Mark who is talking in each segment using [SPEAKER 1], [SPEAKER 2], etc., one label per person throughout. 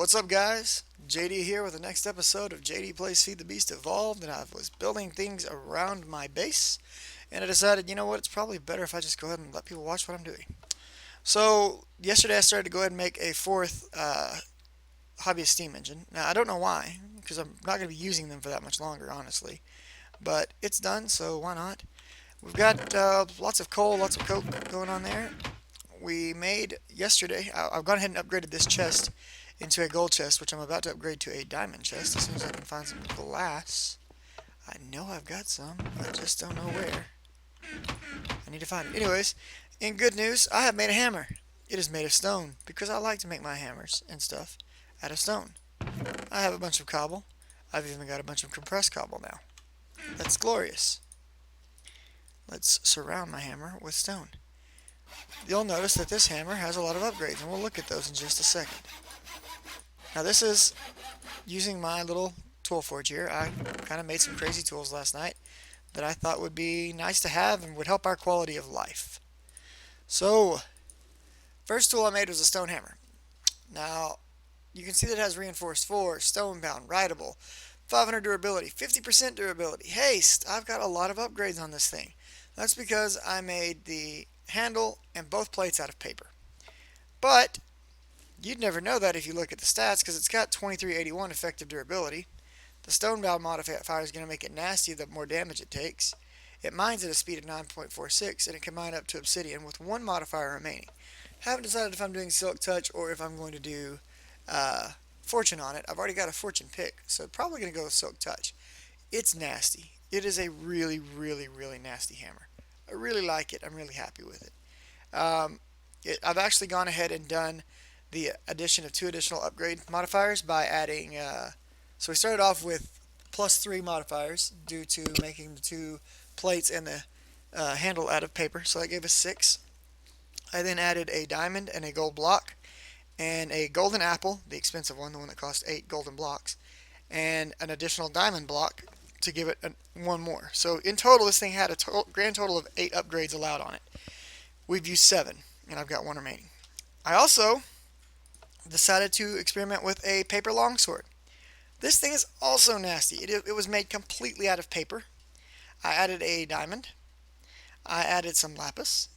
[SPEAKER 1] What's up, guys? JD here with the next episode of JD Plays Feed the Beast Evolved, and I was building things around my base, and I decided, you know what, it's probably better if I just go ahead and let people watch what I'm doing. So, yesterday I started to go ahead and make a fourth hobbyist steam engine. Now, I don't know why, because I'm not going to be using them for that much longer, honestly, but it's done, so why not? We've got lots of coal, lots of coke going on there. We made yesterday, I've gone ahead and upgraded this chest into a gold chest, which I'm about to upgrade to a diamond chest as soon as I can find some glass. I know I've got some, I just don't know where. I need to find it. Anyways, in good news, I have made a hammer. It is made of stone, because I like to make my hammers and stuff out of stone. I have a bunch of cobble. I've even got a bunch of compressed cobble now. That's glorious. Let's surround my hammer with stone. You'll notice that this hammer has a lot of upgrades, and we'll look at those in just a second. Now this is using my little tool forge here. I kind of made some crazy tools last night that I thought would be nice to have and would help our quality of life. So, first tool I made was a stone hammer. Now, you can see that it has reinforced 4, stone bound, rideable, 500 durability, 50% durability, haste. I've got a lot of upgrades on this thing. That's because I made the handle and both plates out of paper. But you'd never know that if you look at the stats, because it's got 2381 effective durability. The stone bound modifier is going to make it nasty the more damage it takes. It mines at a speed of 9.46, and it can mine up to obsidian with 1 modifier remaining. Haven't decided if I'm doing silk touch or if I'm going to do fortune on it. I've already got a fortune pick, so probably going to go with silk touch. It's nasty. It is a really, really, really nasty hammer. I really like it. I'm really happy with it. I've actually gone ahead and done the addition of 2 additional upgrade modifiers by adding, so we started off with +3 modifiers due to making the 2 plates and the handle out of paper, so that gave us 6. I then added a diamond and a gold block, and a golden apple, the expensive one, the one that cost 8 golden blocks, and an additional diamond block to give it 1 more. So in total, this thing had a grand total of 8 upgrades allowed on it. We've used 7, and I've got 1 remaining. I also decided to experiment with a paper longsword. This thing is also nasty. It was made completely out of paper. I added a diamond. I added some lapis.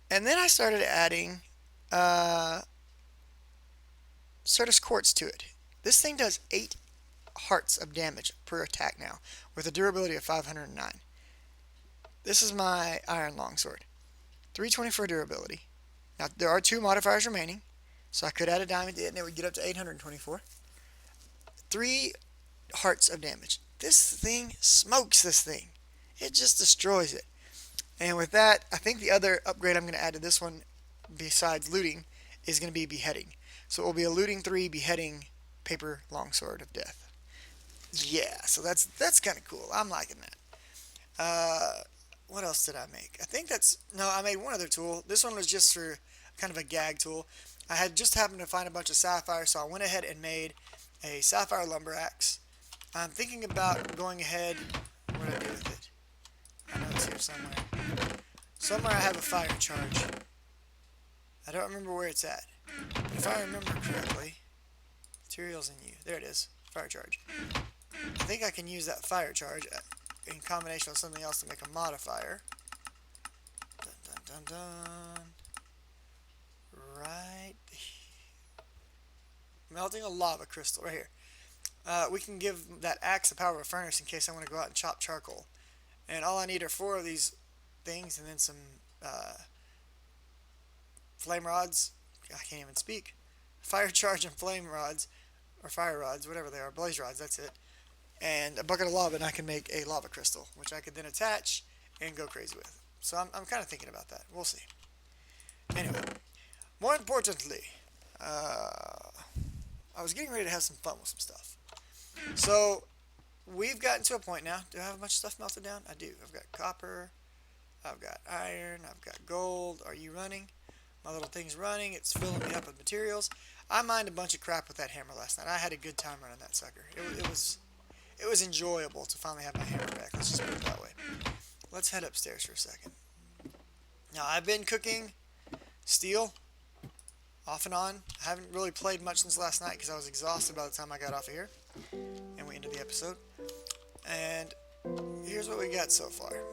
[SPEAKER 1] And then I started adding Certus quartz to it. This thing does 8 hearts of damage per attack now, with a durability of 509. This is my iron longsword. 324 durability. Now, there are 2 modifiers remaining, so I could add a diamond to it, and it would get up to 824. 3 hearts of damage. This thing smokes this thing. It just destroys it. And with that, I think the other upgrade I'm going to add to this one, besides looting, is going to be beheading. So it will be a looting 3 beheading paper longsword of death. Yeah, so that's kind of cool. I'm liking that. What else did I make? I think I made one other tool. This one was just for kind of a gag tool. I had just happened to find a bunch of sapphire, so I went ahead and made a sapphire lumber axe. I'm thinking about going ahead. What do I do with it? I know it's here somewhere. Somewhere I have a fire charge. I don't remember where it's at. If I remember correctly, materials in you. There it is. Fire charge. I think I can use that fire charge in combination with something else to make a modifier. Dun dun dun dun. Right. Melting a lava crystal right here. We can give that axe the power of a furnace in case I want to go out and chop charcoal. And all I need are 4 of these things and then some flame rods. I can't even speak. Fire charge and flame rods, or fire rods, whatever they are, blaze rods, that's it. And a bucket of lava, and I can make a lava crystal, which I could then attach and go crazy with. So I'm kind of thinking about that. We'll see. Anyway, more importantly, I was getting ready to have some fun with some stuff. So we've gotten to a point now. Do I have a bunch of stuff melted down? I do. I've got copper. I've got iron. I've got gold. Are you running? My little thing's running. It's filling me up with materials. I mined a bunch of crap with that hammer last night. I had a good time running that sucker. It was enjoyable to finally have my hammer back. Let's just put it that way. Let's head upstairs for a second. Now, I've been cooking steel off and on. I haven't really played much since last night because I was exhausted by the time I got off of here and we ended the episode. And here's what we got so far.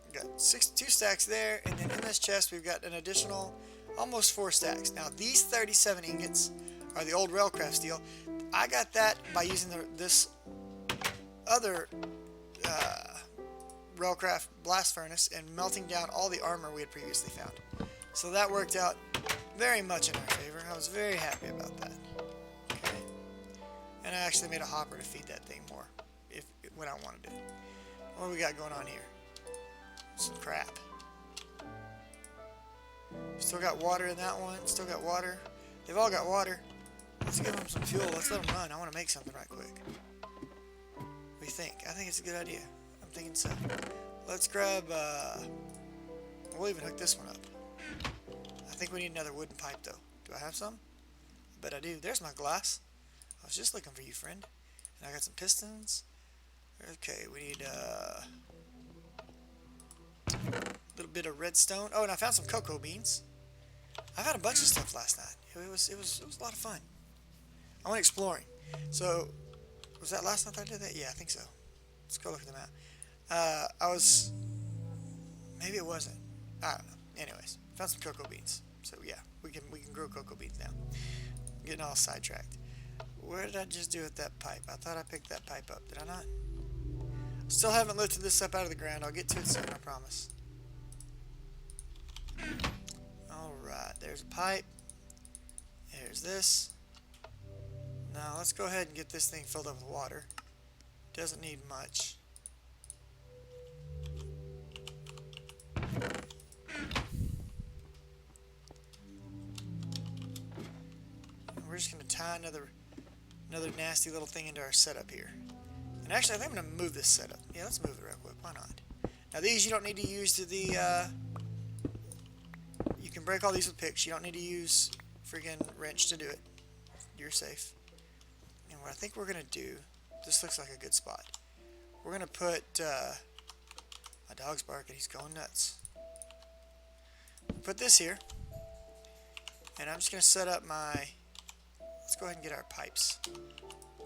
[SPEAKER 1] We got 2 stacks there, and then in this chest we've got an additional almost 4 stacks. Now these 37 ingots are the old railcraft steel. I got that by using this other railcraft blast furnace and melting down all the armor we had previously found. So that worked out very much in our favor. I was very happy about that. Okay. And I actually made a hopper to feed that thing more when I wanted to. What do we got going on here? Some crap. Still got water in that one. Still got water. They've all got water. Let's give them some fuel. Let's let them run. I want to make something right quick. What do you think? I think it's a good idea. I'm thinking so. Let's grab, we'll even hook this one up. I think we need another wooden pipe though. Do I have some? I bet I do. There's my glass. I was just looking for you, friend. And I got some pistons. Okay, we need a little bit of redstone. Oh, and I found some cocoa beans. I found a bunch of stuff last night. It was a lot of fun. I went exploring. So, was that last night I did that? Yeah, I think so. Let's go look at the map. Maybe it wasn't. I don't know. Anyways, found some cocoa beans. So yeah, we can grow cocoa beans now. I'm getting all sidetracked. Where did I just do with that pipe? I thought I picked that pipe up. Did I not? Still haven't lifted this up out of the ground. I'll get to it soon, I promise. Alright, there's a pipe. There's this. Now let's go ahead and get this thing filled up with water. Doesn't need much. We're just going to tie another nasty little thing into our setup here. And actually, I think I'm going to move this setup. Yeah, let's move it real quick. Why not? Now, these you don't need to use to the... you can break all these with picks. You don't need to use friggin' wrench to do it. You're safe. And what I think we're going to do... This looks like a good spot. We're going to put... my dog's barking. He's going nuts. Put this here. And I'm just going to set up my... Let's go ahead and get our pipes.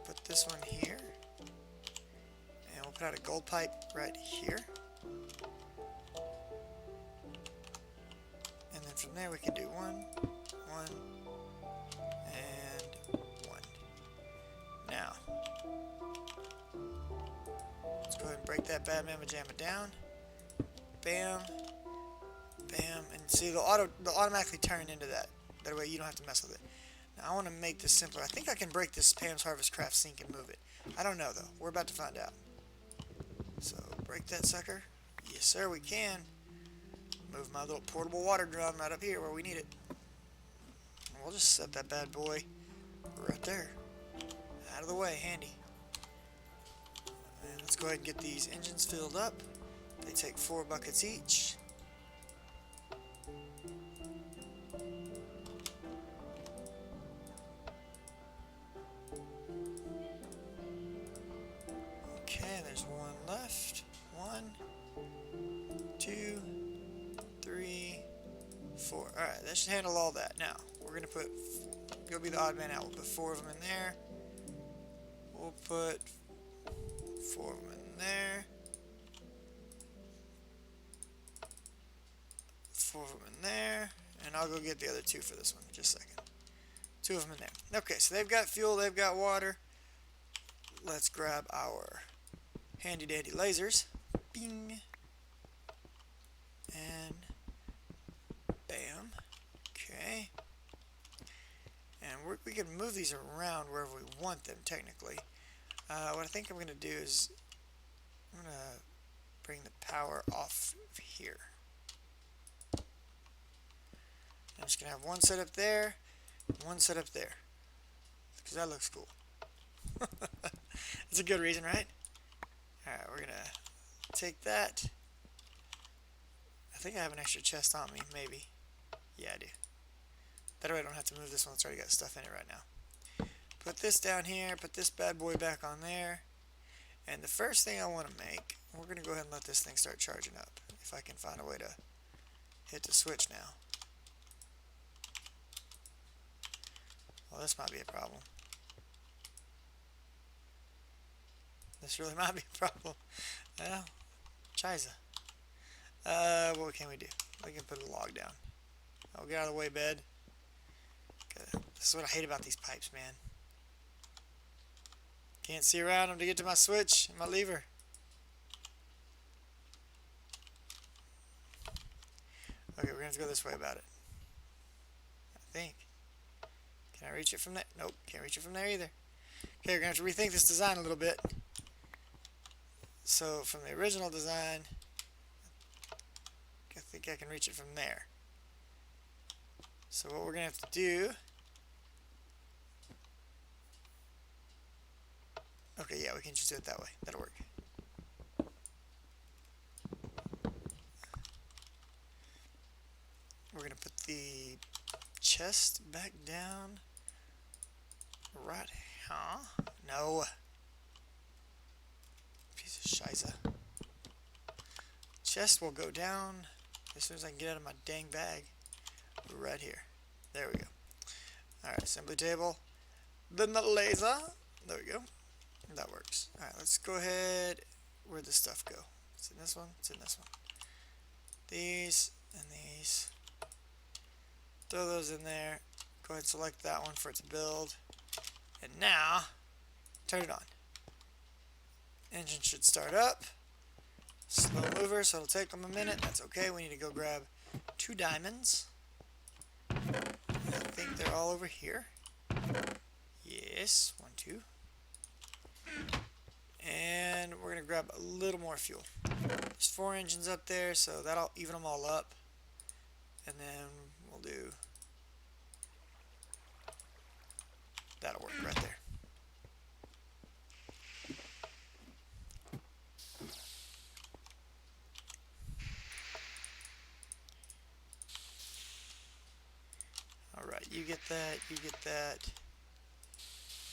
[SPEAKER 1] Put this one here. And we'll put out a gold pipe right here. And then from there we can do one, and one. Now, let's go ahead and break that bad mamma jamma down. Bam. Bam. And see, they'll automatically turn into that. That way you don't have to mess with it. Now I want to make this simpler. I think I can break this Pam's Harvest Craft sink and move it. I don't know though. We're about to find out. So break that sucker. Yes sir, we can. Move my little portable water drum right up here where we need it. And we'll just set that bad boy right there. Out of the way, handy. And let's go ahead and get these engines filled up. They take 4 buckets each. Okay, there's one left. 1, 2, 3, 4. Alright, that should handle all that. Now, we're going to put... You'll be the odd man out. We'll put 4 of them in there. We'll put 4 of them in there. 4 of them in there. And I'll go get the other 2 for this one. Just a second. 2 of them in there. Okay, so they've got fuel, they've got water. Let's grab our handy dandy lasers. Bing. And bam. Okay. And we can move these around wherever we want them, technically. What I think I'm going to do is I'm going to bring the power off of here. I'm just going to have one set up there, one set up there. Because that looks cool. That's a good reason, right? Alright, we're going to take that. I think I have an extra chest on me, maybe. Yeah, I do. That way I don't have to move this one that's already got stuff in it right now. Put this down here, put this bad boy back on there. And the first thing I want to make, we're going to go ahead and let this thing start charging up. If I can find a way to hit the switch now. Well, this might be a problem. This really might be a problem. Well, Chiza. What can we do? We can put a log down. Oh, get out of the way, bed. Okay. This is what I hate about these pipes, man. Can't see around them to get to my switch and my lever. Okay, we're gonna have to go this way about it. I think. Can I reach it from there? Nope, can't reach it from there either. Okay, we're gonna have to rethink this design a little bit. So from the original design, I think I can reach it from there. So what we're gonna have to do. Okay, yeah, we can just do it that way. That'll work. We're gonna put the chest back down. Right, huh? No. Piece of shiza. Chest will go down as soon as I can get out of my dang bag. Right here. There we go. Alright, assembly table. Then the laser. There we go. That works. Alright, let's go ahead. Where'd the stuff go? It's in this one. It's in this one. These and these. Throw those in there. Go ahead and select that one for it to build. And now, turn it on. Engine should start up. Slow mover, so it'll take them a minute. That's okay. We need to go grab 2 diamonds. I think they're all over here. Yes, 1, 2. And we're going to grab a little more fuel. There's 4 engines up there, so that'll even them all up. And then we'll do... That'll work right there. Alright, you get that, you get that.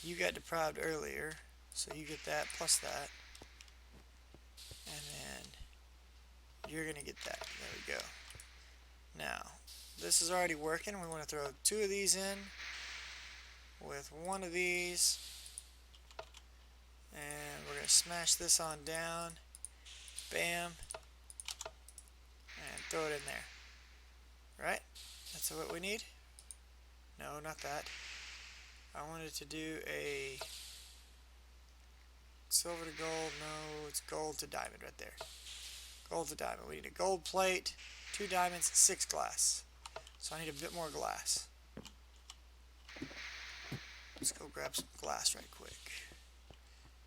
[SPEAKER 1] You got deprived earlier, so you get that plus that. And then you're going to get that. There we go. Now, this is already working. We want to throw 2 of these in with 1 of these. And we're going to smash this on down. Bam. And throw it in there. Right? That's what we need? No, not that. I wanted to do a silver to gold. No, it's gold to diamond right there. Gold to diamond. We need a gold plate, 2 diamonds, 6 glass. So I need a bit more glass. Let's go grab some glass right quick.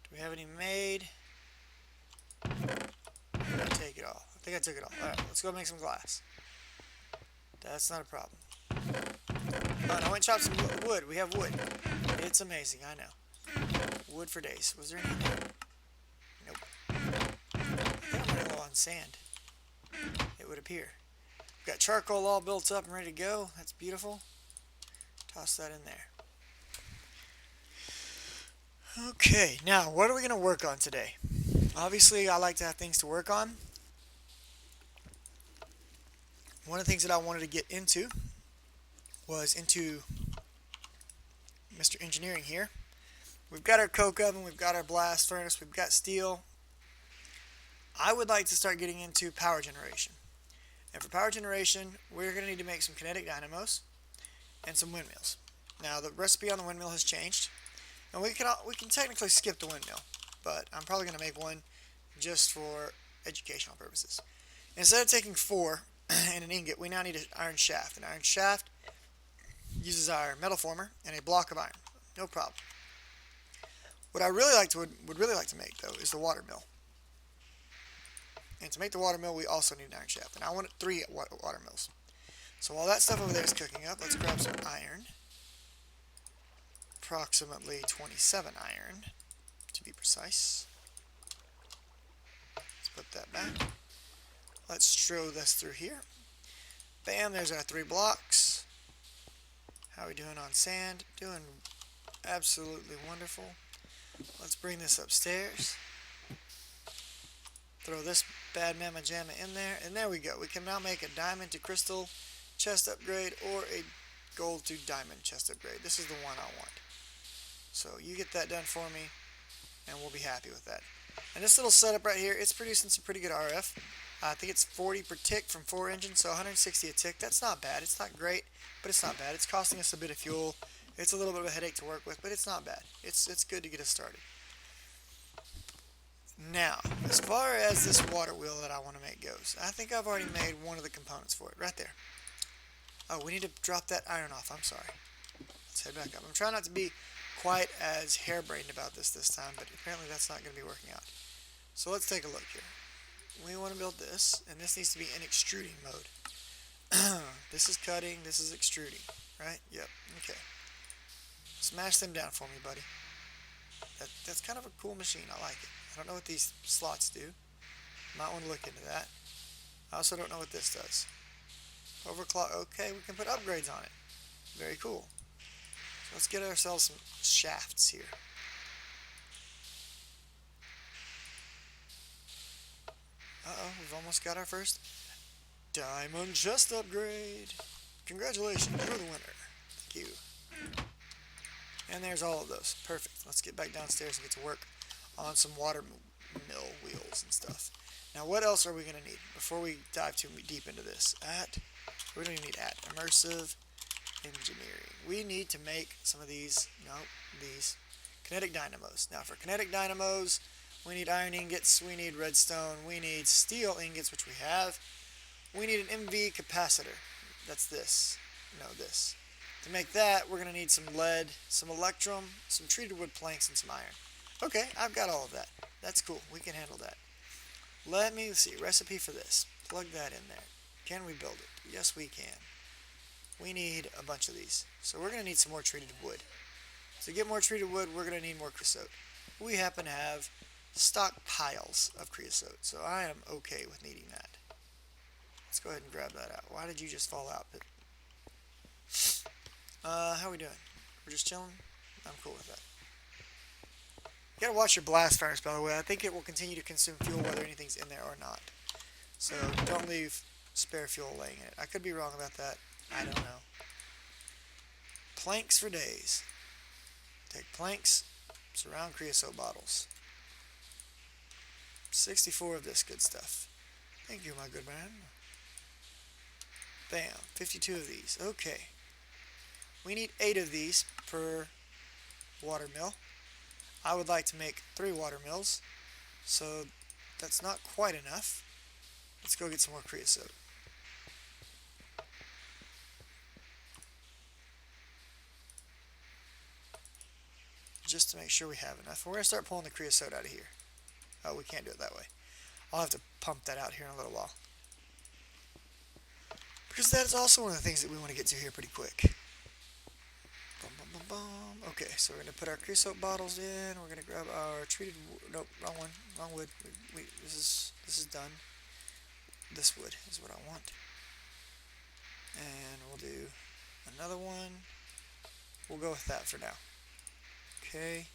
[SPEAKER 1] Do we have any made? Did I take it all? I think I took it all. Alright, let's go make some glass. That's not a problem. Oh, and I went and chopped some wood. We have wood. It's amazing, I know. Wood for days. Was there any in there? Nope. I think I'm running low on sand. It would appear. We've got charcoal all built up and ready to go. That's beautiful. Toss that in there. Okay, now what are we going to work on today? Obviously, I like to have things to work on. One of the things that I wanted to get into was into Mr. Engineering here. We've got our coke oven, we've got our blast furnace, we've got steel. I would like to start getting into power generation. And for power generation, we're going to need to make some kinetic dynamos and some windmills. Now the recipe on the windmill has changed. And we can technically skip the windmill, but I'm probably going to make one just for educational purposes. Instead of taking 4 and an ingot, we now need an iron shaft. An iron shaft uses our metal former and a block of iron. No problem. What I really would really like to make, though, is the water mill. And to make the water mill, we also need an iron shaft. And I want 3 water mills. So while that stuff over there is cooking up, let's grab some iron. Approximately 27 iron, to be precise. Let's put that back. Let's throw this through here. Bam, there's our 3 blocks. How are we doing on sand? Doing absolutely wonderful. Let's bring this upstairs. Throw this bad mamma jamma in there, and there we go. We can now make a diamond to crystal chest upgrade or a gold to diamond chest upgrade. This is the one I want. So you get that done for me, and we'll be happy with that. And this little setup right here, it's producing some pretty good RF. I think it's 40 per tick from 4 engines, so 160 a tick. That's not bad. It's not great, but it's not bad. It's costing us a bit of fuel. It's a little bit of a headache to work with, but it's not bad. It's good to get us started. Now, as far as this water wheel that I want to make goes, I think I've already made one of the components for it, right there. Oh, we need to drop that iron off. I'm sorry. Let's head back up. I'm trying not to be quite as harebrained about this time, but apparently that's not going to be working out. So let's take a look here. We want to build this, and this needs to be in extruding mode. This is cutting, this is extruding, right? Yep, okay. Smash them down for me, buddy. That's kind of a cool machine. I like it. I don't know what these slots do. Might want to look into that. I also don't know what this does. Overclock. Okay, we can put upgrades on it. Very cool. So let's get ourselves some shafts here. Uh-oh, we've almost got our first diamond chest upgrade. Congratulations, you're the winner. Thank you. And there's all of those. Perfect. Let's get back downstairs and get to work on some water mill wheels and stuff. Now, what else are we going to need before we dive too deep into this? We don't even need Immersive Engineering. We need to make some of these, these kinetic dynamos. Now, for kinetic dynamos, we need iron ingots, we need redstone, we need steel ingots, which we have. We need an MV capacitor. That's this. No, this. To make that, we're going to need some lead, some electrum, some treated wood planks, and some iron. Okay, I've got all of that. That's cool. We can handle that. Let me see. Recipe for this. Plug that in there. Can we build it? Yes, we can. We need a bunch of these. So we're going to need some more treated wood. To get more treated wood, we're going to need more creosote. We happen to have stockpiles of creosote, so I am okay with needing that. Let's go ahead and grab that out. Why did you just fall out? How are we doing? We're just chilling? I'm cool with that. You gotta watch your blast furnace, by the way. I think it will continue to consume fuel whether anything's in there or not. So don't leave spare fuel laying in it. I could be wrong about that. I don't know. Planks for days. Take planks, surround creosote bottles. 64 of this good stuff. Thank you, my good man. Bam. 52 of these. Okay. We need 8 of these per water mill. I would like to make 3 water mills, so that's not quite enough. Let's go get some more creosote. Just to make sure we have enough. We're going to start pulling the creosote out of here. Oh, we can't do it that way. I'll have to pump that out here in a little while. Because that is also one of the things that we want to get to here pretty quick. Bum, bum, bum, bum. Okay, so we're going to put our creosote bottles in. We're going to grab our treated... Nope, wrong one. Wrong wood. This is done. This wood is what I want. And we'll do another one. We'll go with that for now. Okay.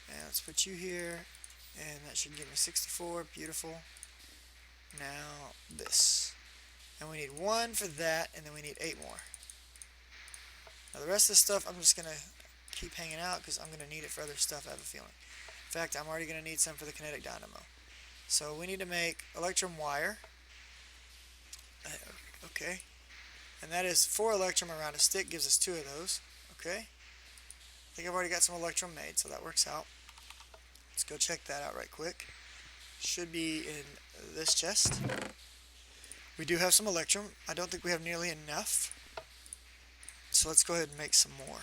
[SPEAKER 1] And let's put you here. And that should give me 64. Beautiful. Now this. And we need 1 for that, and then we need 8 more. Now the rest of this stuff I'm just going to keep hanging out because I'm going to need it for other stuff, I have a feeling. In fact, I'm already going to need some for the kinetic dynamo. So we need to make electrum wire. Okay. And that is 4 electrum around a stick, gives us 2 of those. Okay. I think I've already got some electrum made, so that works out. Let's go check that out right quick. Should be in this chest. We do have some electrum. I don't think we have nearly enough. So let's go ahead and make some more.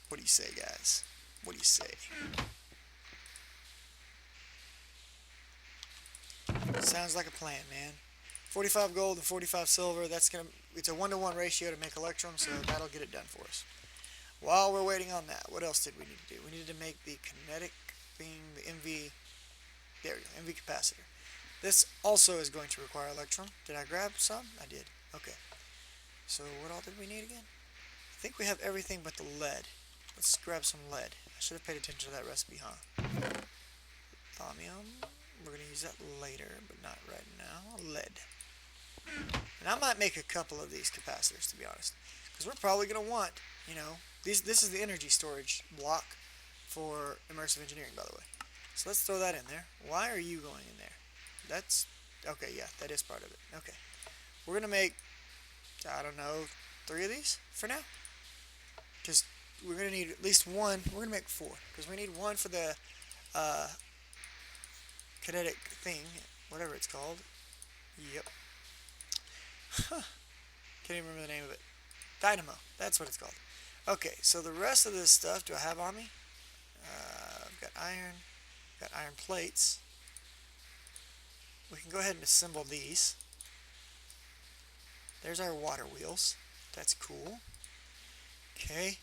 [SPEAKER 1] What do you say, guys? What do you say? Sounds like a plan, man. 45 gold and 45 silver. It's a 1-to-1 ratio to make electrum, so that'll get it done for us. While we're waiting on that, what else did we need to do? We needed to make the kinetic thing, the MV. There we go, MV capacitor. This also is going to require electrum. Did I grab some? I did. Okay. So what all did we need again? I think we have everything but the lead. Let's grab some lead. I should have paid attention to that recipe, huh? Thaumium. We're going to use that later, but not right now. Lead. And I might make a couple of these capacitors, to be honest. Because we're probably going to want, you know, this is the energy storage block for Immersive Engineering, by the way. So let's throw that in there. Why are you going in there? That's, okay, yeah, that is part of it. Okay. We're going to make, I don't know, 3 of these for now. Because we're going to need at least one. We're going to make 4. Because we need one for the kinetic thing, whatever it's called. Yep. Huh. Can't even remember the name of it. Dynamo. That's what it's called. Okay, so the rest of this stuff, do I have on me? I've got iron. Got iron plates. We can go ahead and assemble these. There's our water wheels. That's cool. Okay.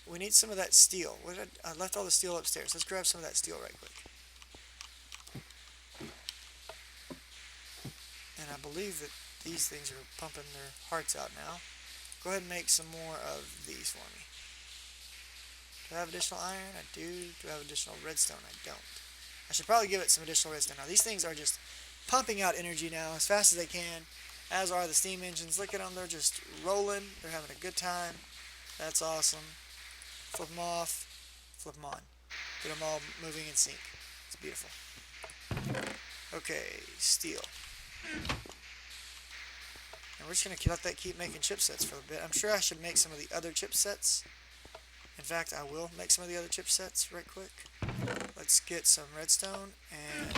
[SPEAKER 1] We need some of that steel. I left all the steel upstairs. Let's grab some of that steel right quick. And I believe that these things are pumping their hearts out now. Go ahead and make some more of these for me. Do I have additional iron? I do. Do I have additional redstone? I don't. I should probably give it some additional redstone. Now, these things are just pumping out energy now as fast as they can, as are the steam engines. Look at them. They're just rolling. They're having a good time. That's awesome. Flip them off. Flip them on. Get them all moving in sync. It's beautiful. Okay, steel. And we're just going to let that keep making chipsets for a bit. I'm sure I should make some of the other chipsets. In fact, I will make some of the other chipsets right quick. Let's get some redstone, and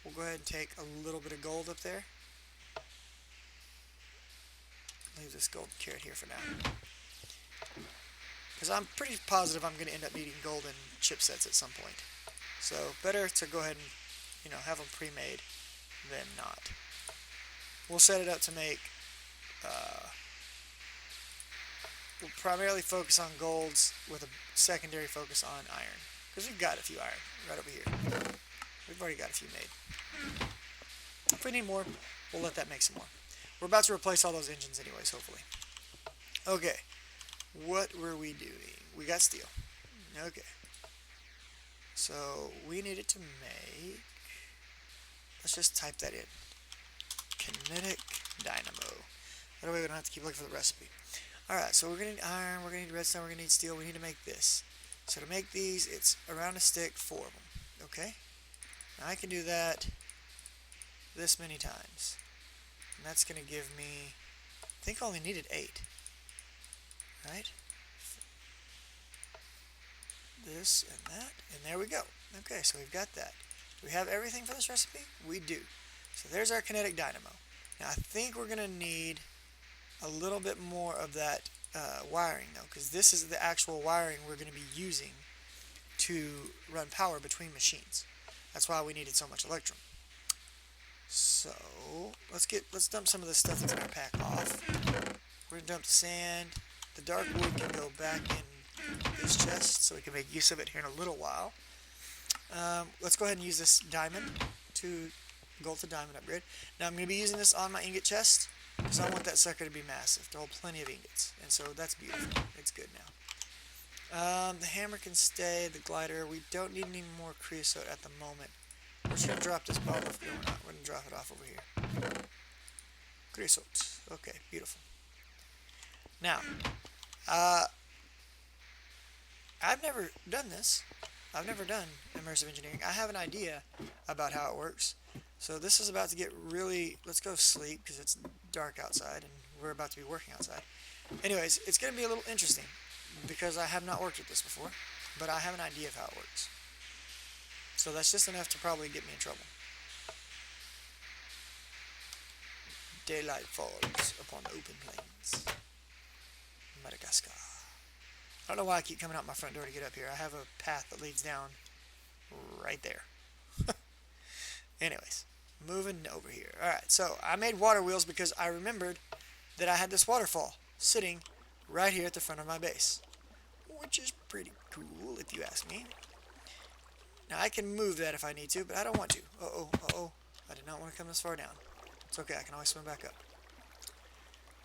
[SPEAKER 1] we'll go ahead and take a little bit of gold up there. Leave this golden carrot here for now. Because I'm pretty positive I'm going to end up needing golden chipsets at some point. So better to go ahead and, you know, have them pre-made than not. We'll set it up to make, we'll primarily focus on golds with a secondary focus on iron. Because we've got a few iron right over here. We've already got a few made. If we need more, we'll let that make some more. We're about to replace all those engines anyways, hopefully. Okay. What were we doing? We got steel. Okay. So, we needed to make... Let's just type that in. Kinetic dynamo. That way we don't have to keep looking for the recipe. Alright, so we're going to need iron, we're going to need redstone, we're going to need steel. We need to make this. So to make these, it's around a stick, 4 of them. Okay? Now I can do that this many times. And that's going to give me... I think I only needed 8. Right? This and that, and there we go. Okay, so we've got that. Do we have everything for this recipe? We do. So there's our kinetic dynamo. Now I think we're going to need a little bit more of that wiring though, because this is the actual wiring we're going to be using to run power between machines. That's why we needed so much electrum. So let's dump some of this stuff that's in our pack off. We're going to dump the sand. The dark wood can go back in this chest, so we can make use of it here in a little while. Let's go ahead and use this diamond to gold to diamond upgrade. Now I'm going to be using this on my ingot chest, because I want that sucker to be massive, to hold plenty of ingots. And so that's beautiful. It's good now. The hammer can stay, the glider. We don't need any more creosote at the moment. We're just going to drop this bottle off. No, we're not. We're going to drop it off over here. Creosote. Okay, beautiful. Now, I've never done this. I've never done immersive engineering. I have an idea about how it works. So this is about to get really... Let's go sleep because it's dark outside and we're about to be working outside. Anyways, it's going to be a little interesting because I have not worked with this before, but I have an idea of how it works. So that's just enough to probably get me in trouble. Daylight falls upon the open plains. Madagascar. I don't know why I keep coming out my front door to get up here. I have a path that leads down right there. Anyways, moving over here. Alright, so I made water wheels because I remembered that I had this waterfall sitting right here at the front of my base, which is pretty cool if you ask me. Now I can move that if I need to, but I don't want to. Uh-oh, uh-oh. I did not want to come this far down. It's okay, I can always swim back up.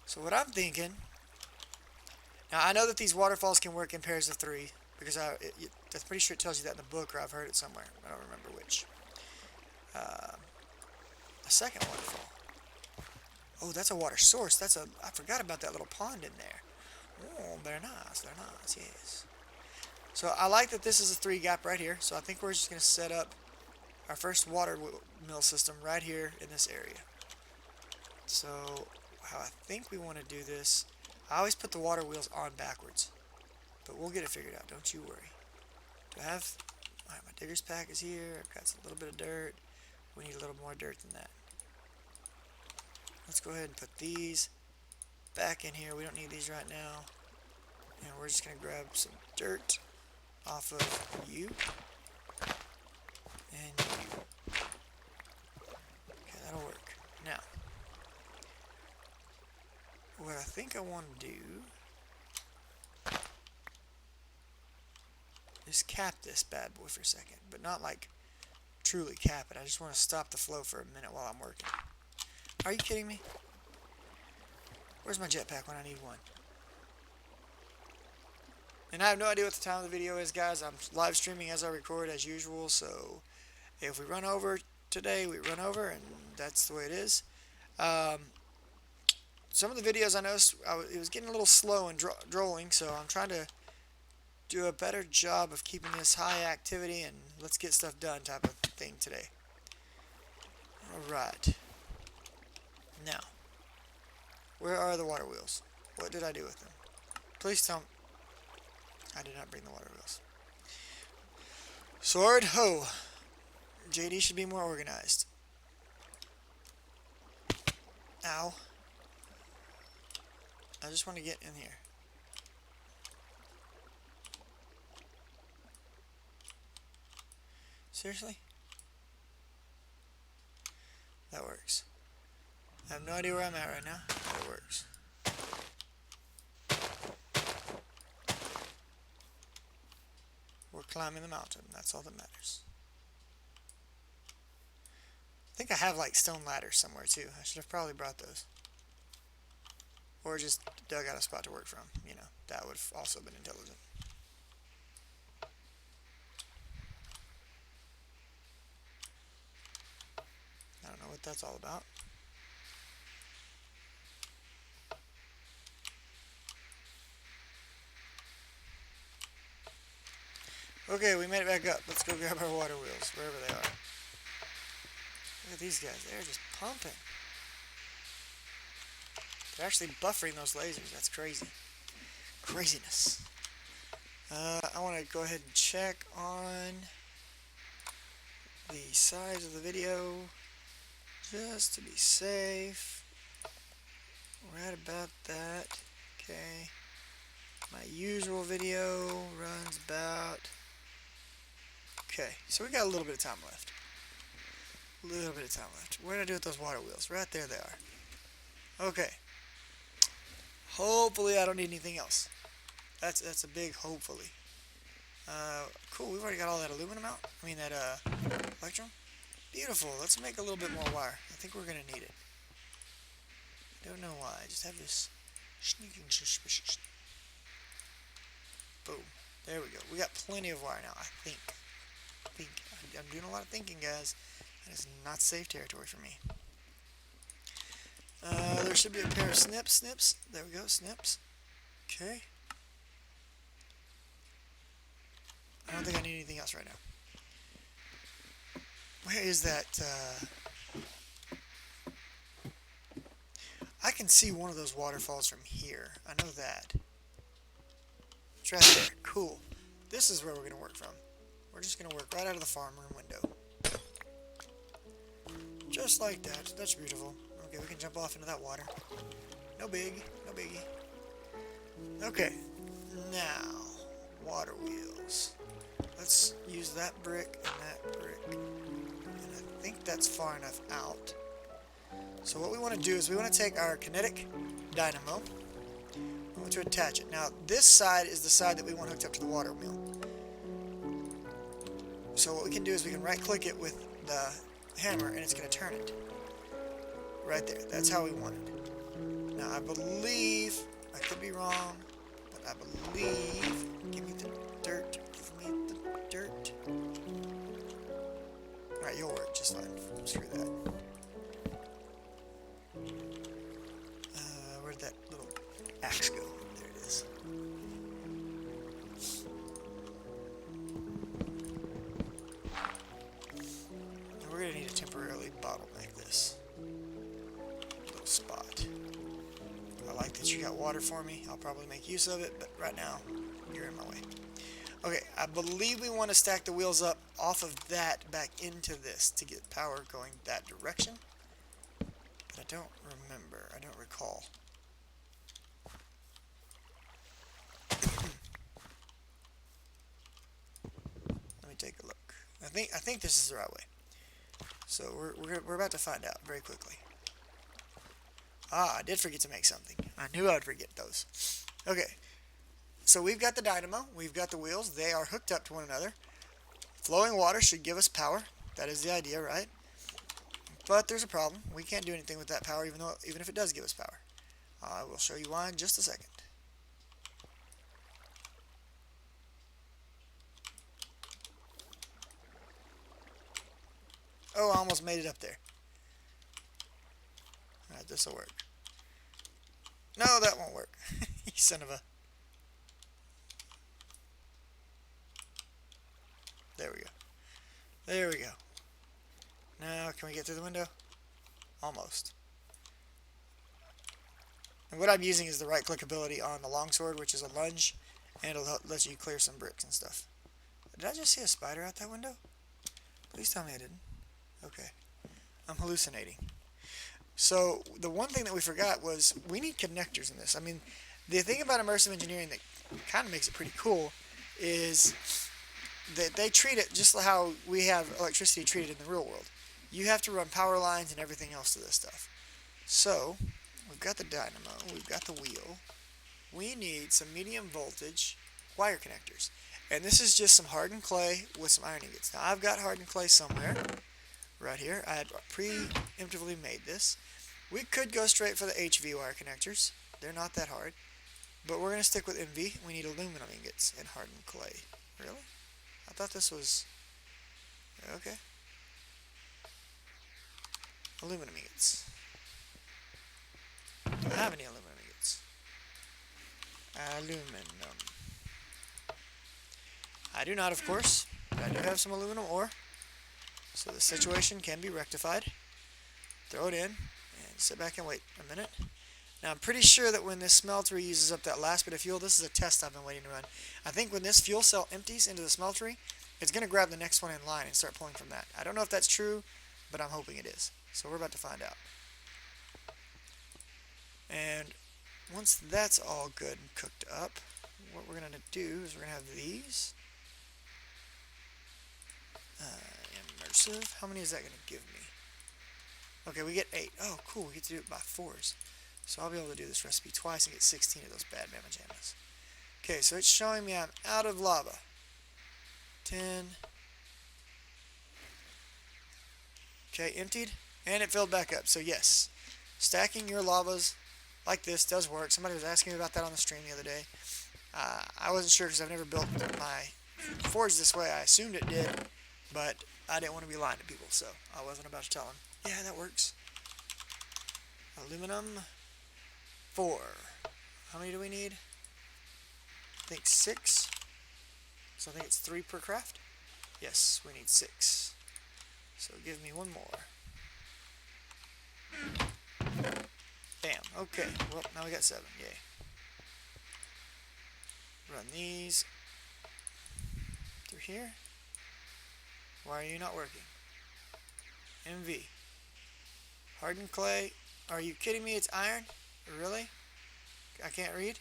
[SPEAKER 1] So what I'm thinking... Now I know that these waterfalls can work in pairs of 3, because I'm pretty sure it tells you that in the book, or I've heard it somewhere. I don't remember which. A second waterfall. Oh, that's a water source. I forgot about that little pond in there. Oh, very nice, very nice, yes. So I like that this is a 3 gap right here. So I think we're just going to set up our first water mill system right here in this area. So how I think we want to do this, I always put the water wheels on backwards, but we'll get it figured out, don't you worry. Do I have, alright, my digger's pack is here, I've got a little bit of dirt, we need a little more dirt than that. Let's go ahead and put these back in here, we don't need these right now, and we're just going to grab some dirt off of you, and you. Okay, that'll work. Now, what I think I want to do is cap this bad boy for a second, but not like truly cap it. I just want to stop the flow for a minute while I'm working. Are you kidding me? Where's my jetpack when I need one? And I have no idea what the time of the video is, guys. I'm live streaming as I record as usual, so if we run over today, we run over, and that's the way it is. Some of the videos I noticed, it was getting a little slow and drolling, so I'm trying to do a better job of keeping this high activity and let's get stuff done type of thing today. Alright. Now, where are the water wheels? What did I do with them? Please tell me. I did not bring the water wheels. Sword, ho! JD should be more organized. Ow. I just want to get in here. Seriously? That works. I have no idea where I'm at right now, but it works. We're climbing the mountain, that's all that matters. I think I have like stone ladders somewhere too. I should have probably brought those. Or just dug out a spot to work from, you know. That would have also been intelligent. I don't know what that's all about. Okay, we made it back up. Let's go grab our water wheels, wherever they are. Look at these guys. They're just pumping. They're actually buffering those lasers. That's crazy. Craziness. I want to go ahead and check on the size of the video just to be safe. We're at about that. Okay. My usual video runs about... Okay, so we got a little bit of time left. A little bit of time left. What did I do with those water wheels? Right there they are. Okay. Hopefully I don't need anything else. That's a big hopefully. Cool, we've already got all that aluminum out. I mean that electrum. Beautiful. Let's make a little bit more wire. I think we're gonna need it. Don't know why. I just have this sneaking suspicion. Boom. There we go. We got plenty of wire now, I think. I'm doing a lot of thinking, guys. That is not safe territory for me. There should be a pair of snips. There we go, snips. Okay. I don't think I need anything else right now. Where is that? I can see one of those waterfalls from here. I know that. It's right there. Cool. This is where we're going to work from. We're just going to work right out of the farm room window. Just like that. That's beautiful. Okay, we can jump off into that water. No big. No biggie. Okay. Now, water wheels. Let's use that brick and that brick. And I think that's far enough out. So what we want to do is we want to take our Kinetic dynamo. We want to attach it. Now, this side is the side that we want hooked up to the water wheel. So what we can do is we can right-click it with the hammer, and it's going to turn it. Right there. That's how we want it. Now, I believe, I could be wrong, but I believe, give me the dirt, give me the dirt. Alright, you'll work just fine. Screw that. axe go? There it is. And we're going to need to temporarily bottleneck this little spot. I like that you got water for me. I'll probably make use of it, but right now, you're in my way. Okay, I believe we want to stack the wheels up off of that back into this to get power going that direction. But I don't remember. I don't recall. Let me take a look. I think this is the right way. So we're about to find out very quickly. Ah, I did forget to make something. I knew I would forget those. Okay. So we've got the dynamo, we've got the wheels, they are hooked up to one another. Flowing water should give us power. That is the idea, right? But there's a problem. We can't do anything with that power even if it does give us power. I will show you why in just a second. Oh, I almost made it up there. Alright, this'll work. No, that won't work. You son of a... There we go. There we go. Now, can we get through the window? Almost. And what I'm using is the right click ability on the longsword, which is a lunge, and it'll let you clear some bricks and stuff. Did I just see a spider out that window? Please tell me I didn't. Okay. I'm hallucinating. So, the one thing that we forgot was we need connectors in this. I mean, the thing about immersive engineering that kind of makes it pretty cool is that they treat it just like how we have electricity treated in the real world. You have to run power lines and everything else to this stuff. So, we've got the dynamo, we've got the wheel. We need some medium voltage wire connectors. And this is just some hardened clay with some iron ingots. Now, I've got hardened clay somewhere. Right here. I had preemptively made this. We could go straight for the HV wire connectors. They're not that hard. But we're going to stick with MV. We need aluminum ingots and hardened clay. Really? I thought this was... Okay. Aluminum ingots. Do I have any aluminum ingots? Aluminum. I do not, of course. But I do have some aluminum ore. So the situation can be rectified. Throw it in and sit back and wait a minute. Now I'm pretty sure that when this smeltery uses up that last bit of fuel, this is a test I've been waiting to run. I think when this fuel cell empties into the smeltery, it's going to grab the next one in line and start pulling from that. I don't know if that's true, but I'm hoping it is. So we're about to find out. And once that's all good and cooked up, what we're going to do is we're going to have these. Immersive. How many is that going to give me? Okay, we get 8. Oh, cool. We get to do it by 4s. So I'll be able to do this recipe twice and get 16 of those bad mamma jammas. Okay, so it's showing me I'm out of lava. 10. Okay, emptied. And it filled back up. So yes, stacking your lavas like this does work. Somebody was asking me about that on the stream the other day. I wasn't sure because I've never built my forge this way. I assumed it did, but I didn't want to be lying to people, so I wasn't about to tell them. Yeah, that works. Aluminum. 4. How many do we need? I think 6. So I think it's 3 per craft. Yes, we need 6. So give me 1 more. Bam. Okay. Well, now we got 7. Yay. Run these through here. Why are you not working? MV. Hardened clay. Are you kidding me? It's iron? Really? I can't read?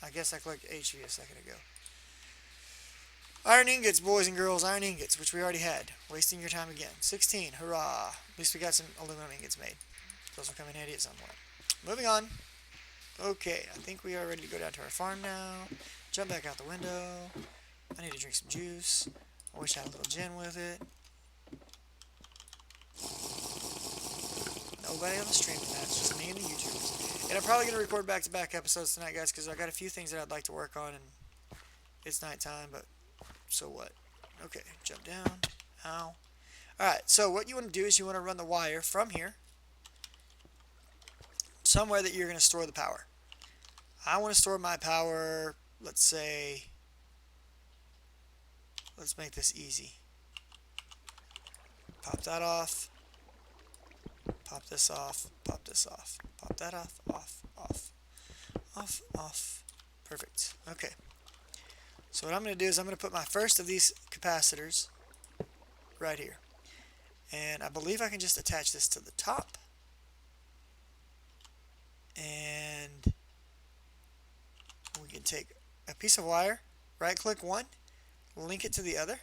[SPEAKER 1] I guess I clicked HV a second ago. Iron ingots, boys and girls. Iron ingots, which we already had. Wasting your time again. 16. Hurrah. At least we got some aluminum ingots made. Those will come in handy at some point. Moving on. Okay, I think we are ready to go down to our farm now. Jump back out the window. I need to drink some juice. I wish I had a little gin with it. Nobody on the stream tonight. It's just me and the YouTubers. And I'm probably going to record back-to-back episodes tonight, guys, because I got a few things that I'd like to work on, and it's nighttime, but so what? Okay, jump down. Ow. Alright, so what you want to do is you want to run the wire from here somewhere that you're going to store the power. I want to store my power, let's say, let's make this easy. Pop that off, pop this off, pop this off, pop that off, off, off, off, off. Perfect. Okay. So what I'm going to do is I'm going to put my first of these capacitors right here. And I believe I can just attach this to the top. And we can take a piece of wire, right click one, link it to the other,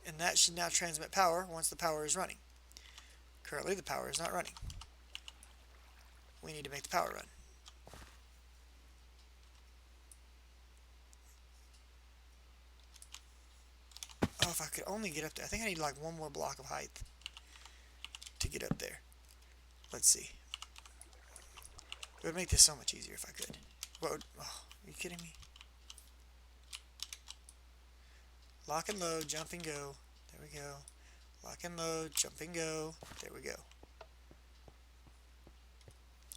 [SPEAKER 1] and that should now transmit power once the power is running. Currently the power is not running. We need to make the power run. Oh, if I could only get up there. I think I need like one more block of height to get up there. Let's see. It would make this so much easier if I could. What would, oh, are you kidding me? Lock and load, jump and go. There we go. Lock and load, jump and go. There we go.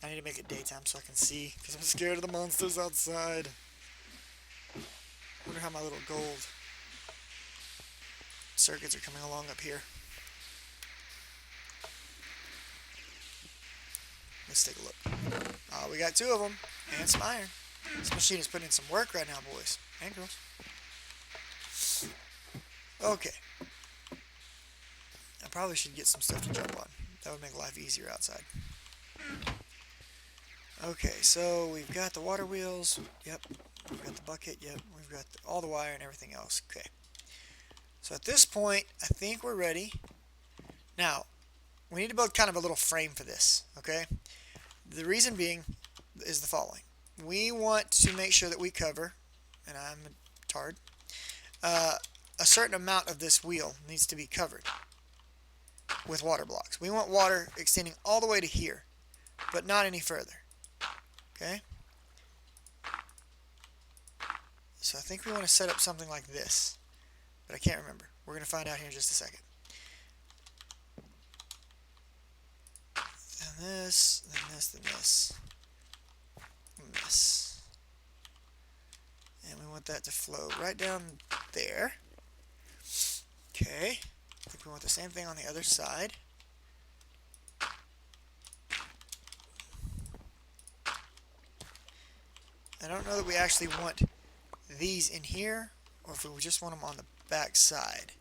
[SPEAKER 1] I need to make it daytime so I can see, because I'm scared of the monsters outside. I wonder how my little gold circuits are coming along up here. Let's take a look. We got two of them and some iron. This machine is putting in some work right now, boys and girls. Okay. I probably should get some stuff to jump on. That would make life easier outside. Okay, so we've got the water wheels. Yep. We've got the bucket. Yep. We've got all the wire and everything else. Okay. So at this point, I think we're ready. Now, we need to build kind of a little frame for this. Okay. The reason being is the following. We want to make sure that we cover, and I'm a tard, a certain amount of this wheel needs to be covered with water blocks. We want water extending all the way to here, but not any further. Okay? So I think we want to set up something like this, but I can't remember. We're going to find out here in just a second. Then this, then this, then this, and this. And we want that to flow right down there. Okay. I think we want the same thing on the other side. I don't know that we actually want these in here, or if we just want them on the back side.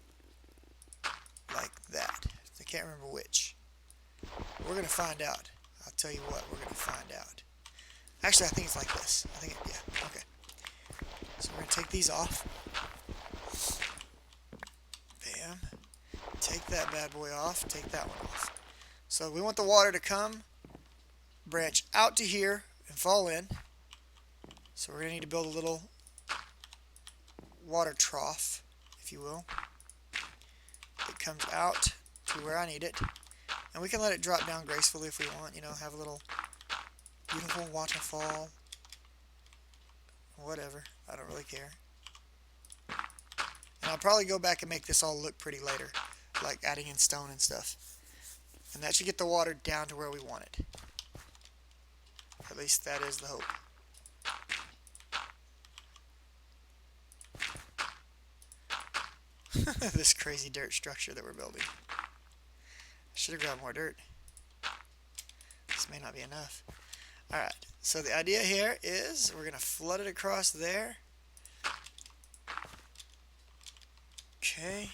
[SPEAKER 1] Like that. I can't remember which. We're going to find out. I'll tell you what, we're going to find out. Actually, I think it's like this. I think, yeah, okay. So we're going to take these off. Bam. Take that bad boy off. Take that one off. So we want the water to come, branch out to here, and fall in. So we're going to need to build a little water trough, if you will. It comes out to where I need it. And we can let it drop down gracefully if we want, you know, have a little beautiful waterfall. Whatever. I don't really care. And I'll probably go back and make this all look pretty later, like adding in stone and stuff. And that should get the water down to where we want it. At least that is the hope. This crazy dirt structure that we're building. I should have grabbed more dirt. This may not be enough. Alright, so the idea here is we're going to flood it across there. Okay.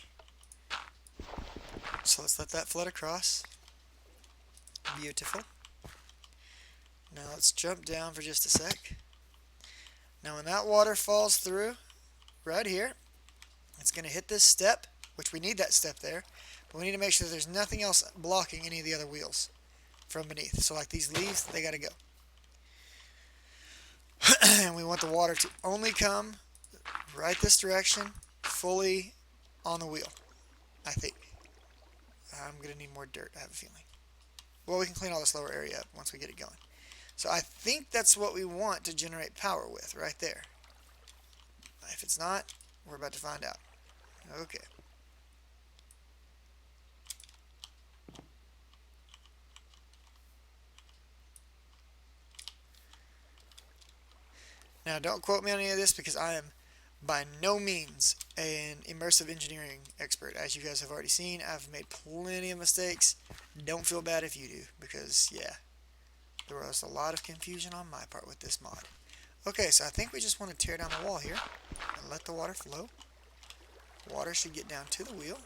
[SPEAKER 1] So let's let that flood across. Beautiful. Now let's jump down for just a sec. Now when that water falls through, right here, it's going to hit this step, which we need that step there, but we need to make sure that there's nothing else blocking any of the other wheels from beneath. So like these leaves, they got to go. And we want the water to only come right this direction, fully on the wheel, I think. I'm going to need more dirt, I have a feeling. Well, we can clean all this lower area up once we get it going. So I think that's what we want to generate power with, right there. If it's not, we're about to find out. Okay. Now, don't quote me on any of this because I am by no means an immersive engineering expert. As you guys have already seen, I've made plenty of mistakes. Don't feel bad if you do, because yeah, there was a lot of confusion on my part with this mod. Okay, so I think we just want to tear down the wall here and let the water flow. Water should get down to the wheel.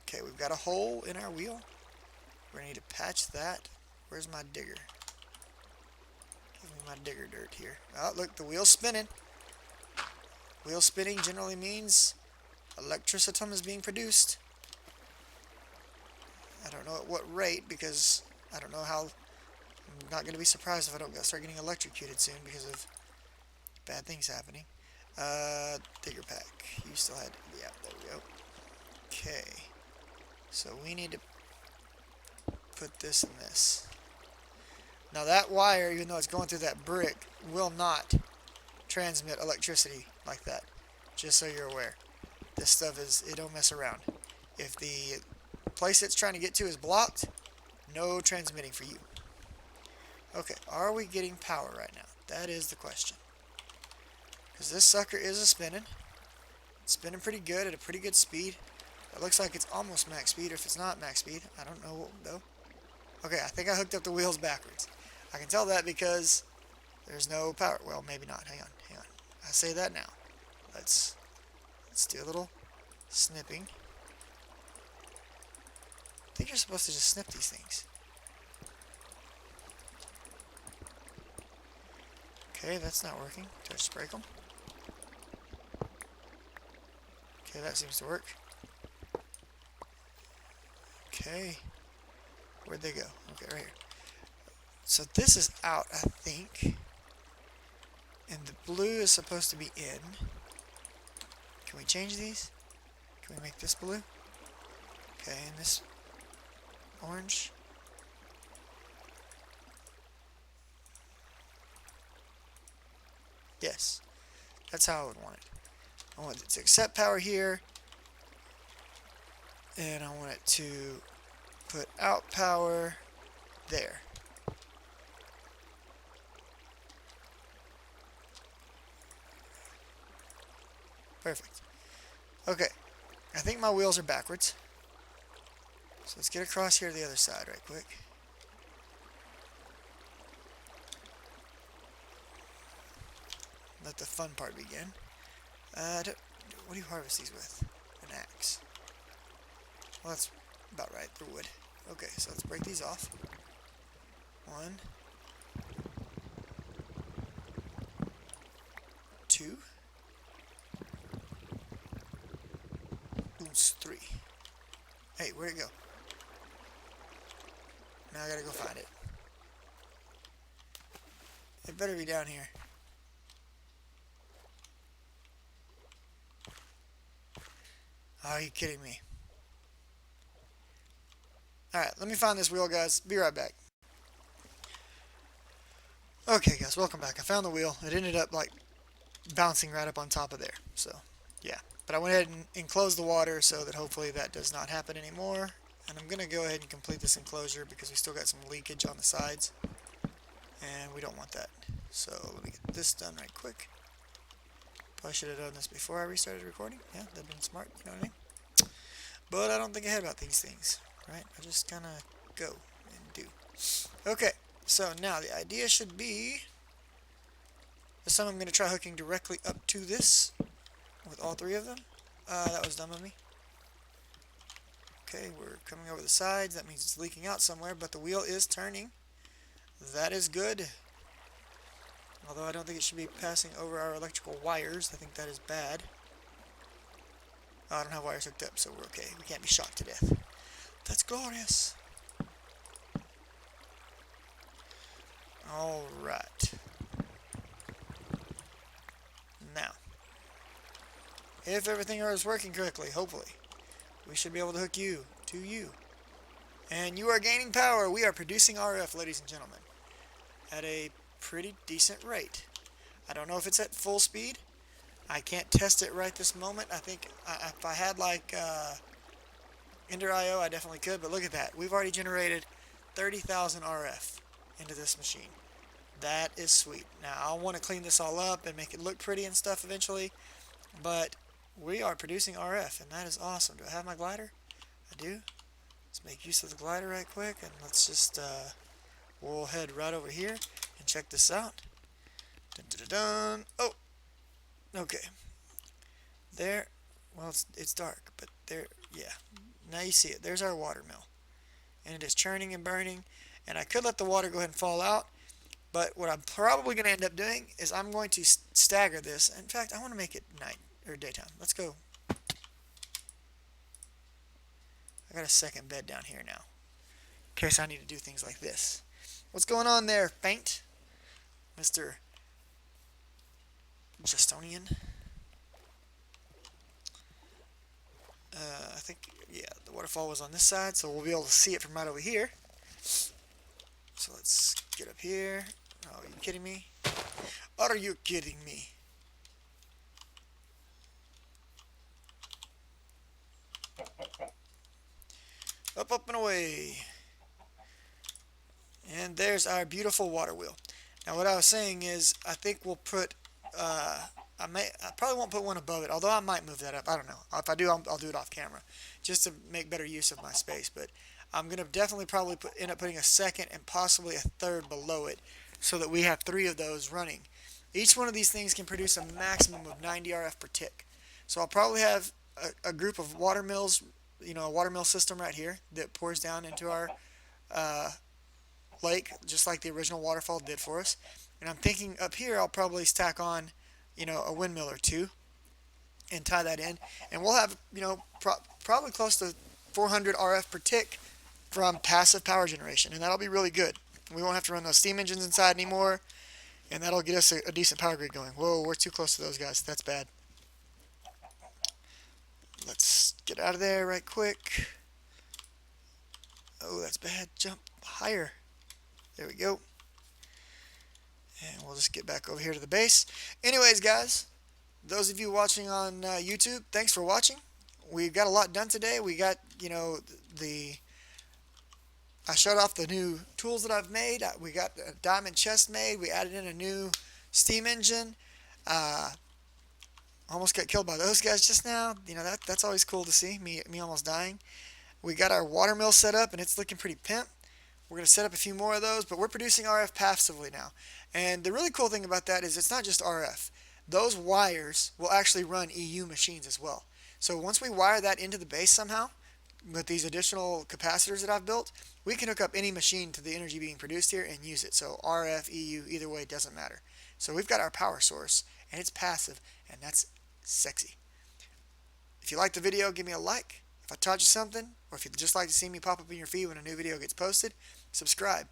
[SPEAKER 1] Okay, we've got a hole in our wheel. We're going to need to patch that. Where's my digger? Give me my digger dirt here. Oh, look, the wheel's spinning. Wheel spinning generally means electricity is being produced. I don't know at what rate, because I don't know how. I'm not going to be surprised if I don't start getting electrocuted soon because of bad things happening. Digger pack. You still had, yeah, there we go. Okay. So we need to put this in this. Now that wire, even though it's going through that brick, will not transmit electricity like that. Just so you're aware. This stuff it don't mess around. If the place it's trying to get to is blocked, no transmitting for you. Okay, are we getting power right now? That is the question. Because this sucker is spinning. It's spinning pretty good at a pretty good speed. It looks like it's almost max speed, or if it's not max speed, I don't know though. Okay, I think I hooked up the wheels backwards. I can tell that because there's no power. Well, maybe not. Hang on. I say that now. Let's do a little snipping. I think you're supposed to just snip these things. Okay, that's not working. Do I just break them? Okay, that seems to work. Okay. Where'd they go? Okay, right here. So this is out, I think. And the blue is supposed to be in. Can we change these? Can we make this blue? Okay, and this orange. Yes. That's how I would want it. I want it to accept power here. And I want it to put out power there. Perfect. Okay. I think my wheels are backwards. So let's get across here to the other side right quick. Let the fun part begin. What do you harvest these with? An axe. Well, that's about right for wood. Okay, so let's break these off. 1, 2, 3. Hey, where'd it go? Now I gotta go find it. It better be down here. Are you kidding me? Alright, let me find this wheel, guys. Be right back. Okay, guys, welcome back. I found the wheel. It ended up, like, bouncing right up on top of there. So, yeah. But I went ahead and enclosed the water so that hopefully that does not happen anymore. And I'm going to go ahead and complete this enclosure because we still got some leakage on the sides. And we don't want that. So, let me get this done right quick. Probably should have done this before I restarted recording. Yeah, that'd been smart, you know what I mean? But I don't think ahead about these things, right? I just kind of go and do. Okay, so now the idea should be, this time I'm going to try hooking directly up to this with all 3 of them. That was dumb of me. Okay, we're coming over the sides. That means it's leaking out somewhere, but the wheel is turning. That is good. Although I don't think it should be passing over our electrical wires. I think that is bad. Oh, I don't have wires hooked up, so we're okay. We can't be shocked to death. That's glorious. Alright. Now, if everything is working correctly, hopefully, we should be able to hook you to you. And you are gaining power. We are producing RF, ladies and gentlemen, at a pretty decent rate. I don't know if it's at full speed. I can't test it right this moment. I think if I had like Ender IO, I definitely could. But look at that. We've already generated 30,000 RF into this machine. That is sweet. Now I want to clean this all up and make it look pretty and stuff eventually, but we are producing RF, and that is awesome. Do I have my glider? I do. Let's make use of the glider right quick, and let's just we'll head right over here and check this out. Dun, dun, dun, dun. Oh, okay. There. Well, it's dark, but there. Yeah. Now you see it. There's our water mill, and it is churning and burning. And I could let the water go ahead and fall out, but what I'm probably going to end up doing is I'm going to stagger this. In fact, I want to make it night or daytime. Let's go. I got a second bed down here now, in case I need to do things like this. What's going on there, Faint? Mr. Justonian? I think, yeah, the waterfall was on this side, so we'll be able to see it from right over here. So let's get up here. Oh, are you kidding me? Are you kidding me? Up, up, and away. And there's our beautiful water wheel. Now what I was saying is, I think we'll put, I probably won't put one above it, although I might move that up. I don't know. If I do, I'll do it off camera, just to make better use of my space. But I'm going to definitely probably end up putting a second and possibly a third below it, so that we have 3 of those running. Each one of these things can produce a maximum of 90 RF per tick. So I'll probably have a group of water mills, a water mill system right here that pours down into our lake, just like the original waterfall did for us. And I'm thinking up here I'll probably stack on, a windmill or 2 and tie that in. And we'll have, probably close to 400 RF per tick from passive power generation. And that'll be really good. We won't have to run those steam engines inside anymore. And that'll get us a decent power grid going. Whoa, we're too close to those guys. That's bad. Let's get out of there right quick. Oh, that's bad. Jump higher. There we go. And we'll just get back over here to the base. Anyways, guys, those of you watching on YouTube, thanks for watching. We got a lot done today. We got, I showed off the new tools that I've made. We got a diamond chest made. We added in a new steam engine. Almost got killed by those guys just now. That's always cool to see, me almost dying. We got our water mill set up, and it's looking pretty pimp. We're going to set up a few more of those, but we're producing RF passively now. And the really cool thing about that is it's not just RF. Those wires will actually run EU machines as well. So once we wire that into the base somehow, with these additional capacitors that I've built, we can hook up any machine to the energy being produced here and use it. So RF, EU, either way, it doesn't matter. So we've got our power source, and it's passive, and that's sexy. If you liked the video, give me a like. If I taught you something, or if you'd just like to see me pop up in your feed when a new video gets posted, subscribe.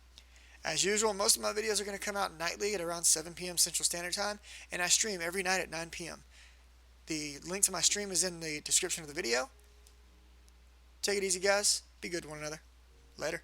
[SPEAKER 1] As usual, most of my videos are going to come out nightly at around 7 p.m. Central Standard Time, and I stream every night at 9 p.m. The link to my stream is in the description of the video. Take it easy, guys. Be good to one another. Later.